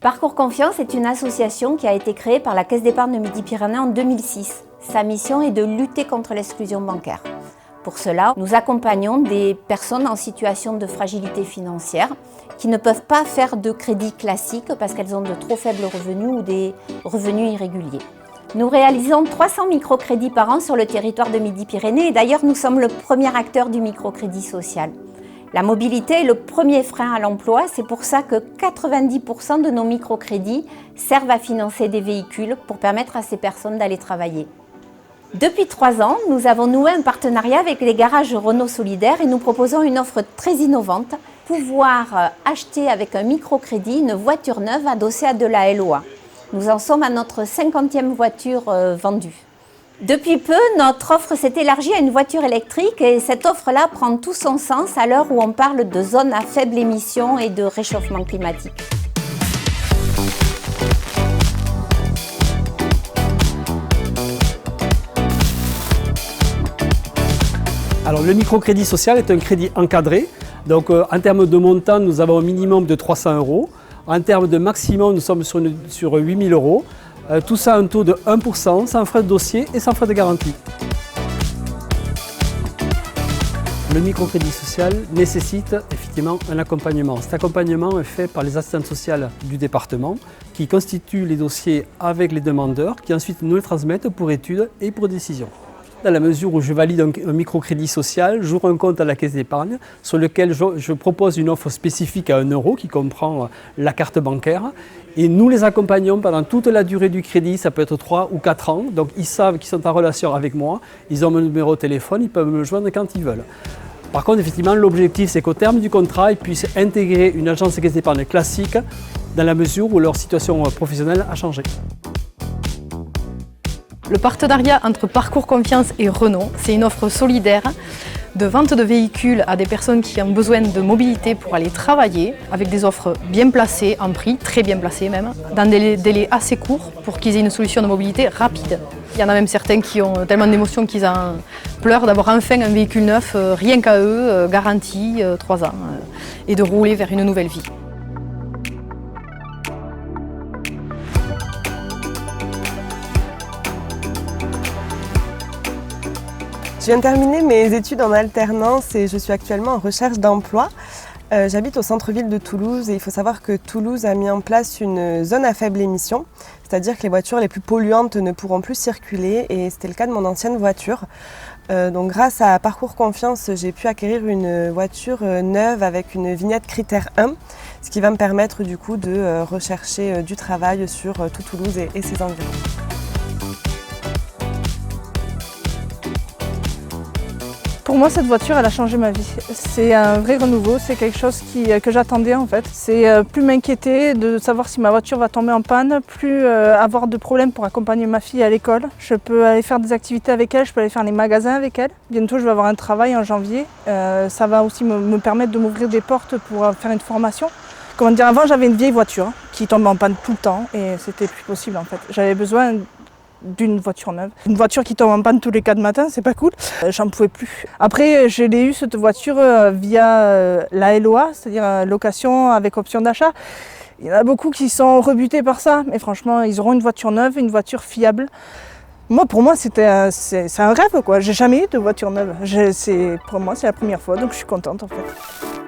Parcours Confiance est une association qui a été créée par la Caisse d'épargne de Midi-Pyrénées en 2006. Sa mission est de lutter contre l'exclusion bancaire. Pour cela, nous accompagnons des personnes en situation de fragilité financière qui ne peuvent pas faire de crédit classique parce qu'elles ont de trop faibles revenus ou des revenus irréguliers. Nous réalisons 300 microcrédits par an sur le territoire de Midi-Pyrénées et d'ailleurs nous sommes le premier acteur du microcrédit social. La mobilité est le premier frein à l'emploi, c'est pour ça que 90% de nos microcrédits servent à financer des véhicules pour permettre à ces personnes d'aller travailler. Depuis 3 ans, nous avons noué un partenariat avec les garages Renault Solidaires et nous proposons une offre très innovante, pouvoir acheter avec un microcrédit une voiture neuve adossée à de la LOA. Nous en sommes à notre 50e voiture vendue. Depuis peu, notre offre s'est élargie à une voiture électrique et cette offre-là prend tout son sens à l'heure où on parle de zones à faible émission et de réchauffement climatique. Alors, le microcrédit social est un crédit encadré. Donc, en termes de montant, nous avons un minimum de 300 €. En termes de maximum, nous sommes sur 8 000 €. Tout ça à un taux de 1%, sans frais de dossier et sans frais de garantie. Le microcrédit social nécessite effectivement un accompagnement. Cet accompagnement est fait par les assistantes sociales du département qui constituent les dossiers avec les demandeurs qui ensuite nous les transmettent pour études et pour décision. Dans la mesure où je valide un microcrédit social, j'ouvre un compte à la caisse d'épargne sur lequel je propose une offre spécifique à 1 € qui comprend la carte bancaire. Et nous les accompagnons pendant toute la durée du crédit, ça peut être 3 ou 4 ans. Donc ils savent qu'ils sont en relation avec moi, ils ont mon numéro de téléphone, ils peuvent me joindre quand ils veulent. Par contre, effectivement, l'objectif c'est qu'au terme du contrat, ils puissent intégrer une agence de caisse d'épargne classique dans la mesure où leur situation professionnelle a changé. Le partenariat entre Parcours Confiance et Renault, c'est une offre solidaire de vente de véhicules à des personnes qui ont besoin de mobilité pour aller travailler, avec des offres bien placées, en prix, très bien placées même, dans des délais assez courts pour qu'ils aient une solution de mobilité rapide. Il y en a même certains qui ont tellement d'émotions qu'ils en pleurent d'avoir enfin un véhicule neuf, rien qu'à eux, garanti 3 ans, et de rouler vers une nouvelle vie. Je viens de terminer mes études en alternance et je suis actuellement en recherche d'emploi. J'habite au centre-ville de Toulouse et il faut savoir que Toulouse a mis en place une zone à faible émission, c'est-à-dire que les voitures les plus polluantes ne pourront plus circuler et c'était le cas de mon ancienne voiture. Donc grâce à Parcours Confiance, j'ai pu acquérir une voiture neuve avec une vignette critère 1, ce qui va me permettre du coup de rechercher du travail sur tout Toulouse et ses environs. Pour moi, cette voiture, elle a changé ma vie. C'est un vrai renouveau, c'est quelque chose que j'attendais en fait. C'est plus m'inquiéter de savoir si ma voiture va tomber en panne, plus avoir de problèmes pour accompagner ma fille à l'école. Je peux aller faire des activités avec elle, je peux aller faire les magasins avec elle. Bientôt, je vais avoir un travail en janvier. Ça va aussi me permettre de m'ouvrir des portes pour faire une formation. Comment dire, avant, j'avais une vieille voiture qui tombait en panne tout le temps et c'était plus possible en fait. J'avais besoin d'une voiture neuve. Une voiture qui tombe en panne tous les 4 matins, c'est pas cool. J'en pouvais plus. Après, je l'ai eu cette voiture via la LOA, c'est-à-dire location avec option d'achat. Il y en a beaucoup qui sont rebutés par ça, mais franchement, ils auront une voiture neuve, une voiture fiable. Moi, pour moi, c'est un rêve, quoi. J'ai jamais eu de voiture neuve. Pour moi, c'est la première fois, donc je suis contente en fait.